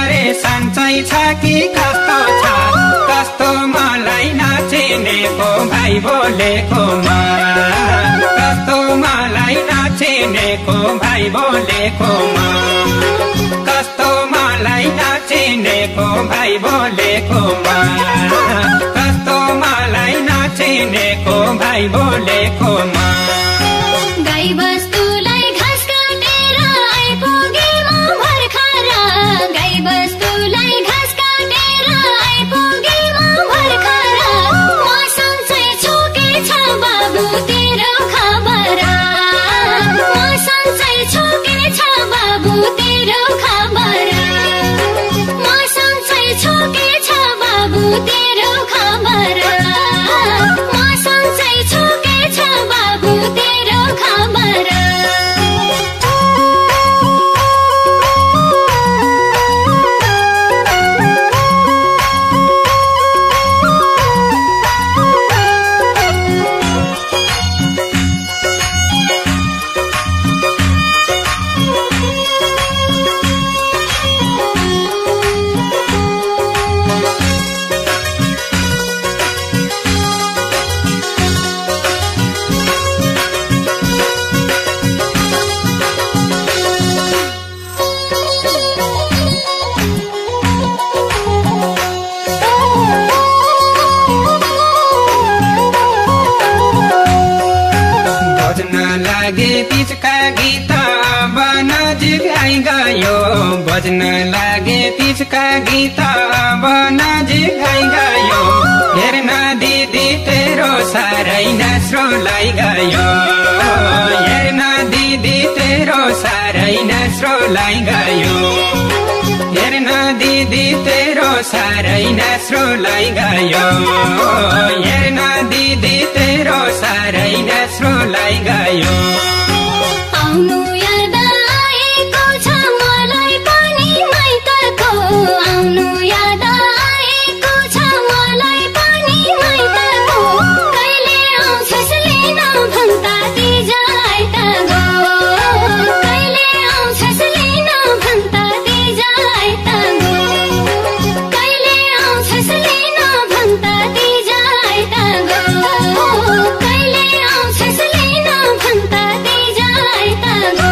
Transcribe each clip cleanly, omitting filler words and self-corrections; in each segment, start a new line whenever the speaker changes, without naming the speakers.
रे सन्चै छ कि कस्तो छ कस्तो मलाई नचिनेको भाइ बोलेकोमा कस्तो मलाई नचिनेको भाइ बोलेकोमा कस्तो मलाई नचिनेको भाइ बोलेकोमा कस्तो मलाई नचिनेको भाइ बोलेकोमा
गाई बस्तुलाई घाँस काटेर आइपुगे म भर्खर गाई बस्तुलाई घाँस काटेर आइपुगे म भर्खर म सन्चै छु के छ बाबु तेरो खबर म सन्चै छु के छ बाबु तेरो खबर म सन्चै छु के छ बाबु तेरो खबर म सन्चै छु के छ बाबु तेरो खबर
लागे पिचका गीत नजिक आइगयो बज्न लागे पिचका गीत नजिक आइगयो हेर्न दिदी तेरो साह्रै नाच्रो लाइगयो हेर्न दिदी तेरो साह्रै नाच्रो लाइगयो हेर्न दिदी तेरो साह्रै नाच्रो लाइगयो हेर्न दिदी तेरो साह्रै नाच्रो लाइगयो
आउनु याद आएको छ मलाई पनि माइतको आउनु याद आएको छ मलाई पनि माइतको कहिले आउँछस् लिन भन्दा तिजाइ त गो कहिले आउँछस् लिन भन्दा तिजाइ त गो कहिले आउँछस् लिन भन्दा तिजाइ त गो कहिले आउँछस् लिन भन्दा तिजाइ त गो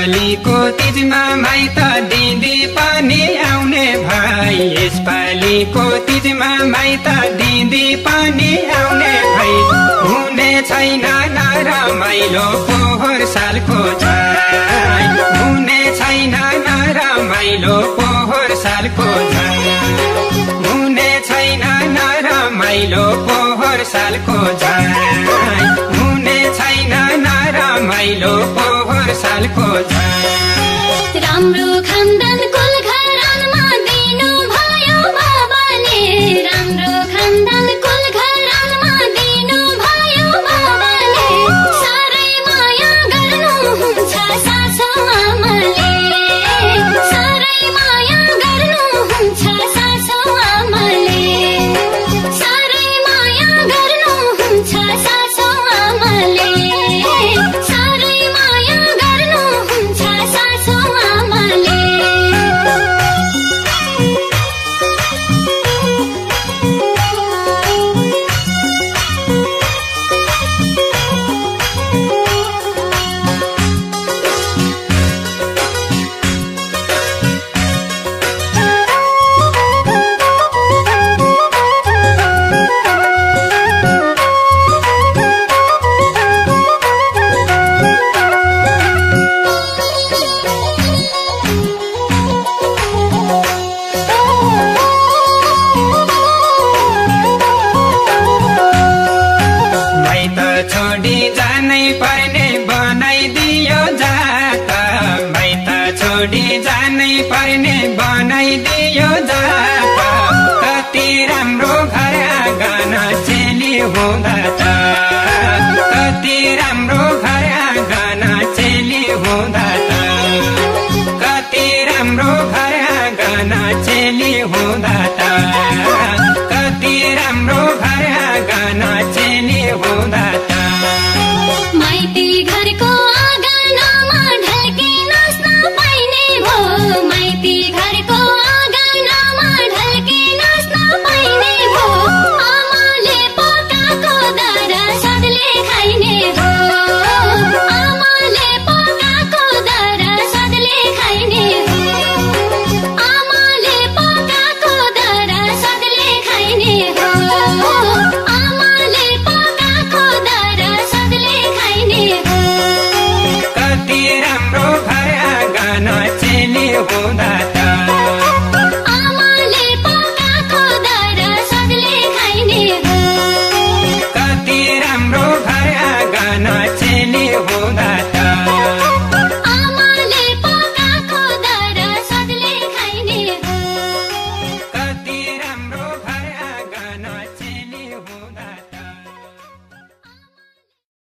यसपालिको तीजमा माइत दिदी पनि आउने भाइ यसपालिको तीजमा माइत दिदी पनि आउने भाइ हुने छैन नरमाइलो पोहोर सालको झै हुने छैन नरमाइलो पोहोर सालको झै हुने छैन नरमाइलो पोहोर सालको झै हुने छैन नरमाइलो पोहोर सालको झै
राम्रो खानदान कुल घरानमा दिनु भयो बाबाले राम्रो खानदान कुल घरानमा दिनु भयो बाबाले साह्रै माया गर्नुहुन्छ सासु आमाले साह्रै माया गर्नुहुन्छ सासु आमाले साह्रै माया गर्नुहुन्छ सासु आमाले साह्रै माया गर्नुहुन्छ सासु आमाले
छोडी जानै पर्ने बनाइदियो जाता माइत छोडी जानै पर्ने बनाइदियो जाता कति राम्रो घर आँगन चेली हुँदा त कति राम्रो घर आँगन चेली हुँदा त कति राम्रो घर आँगन चेली हुँदा त कति राम्रो घर आँगन चेली हुँदा त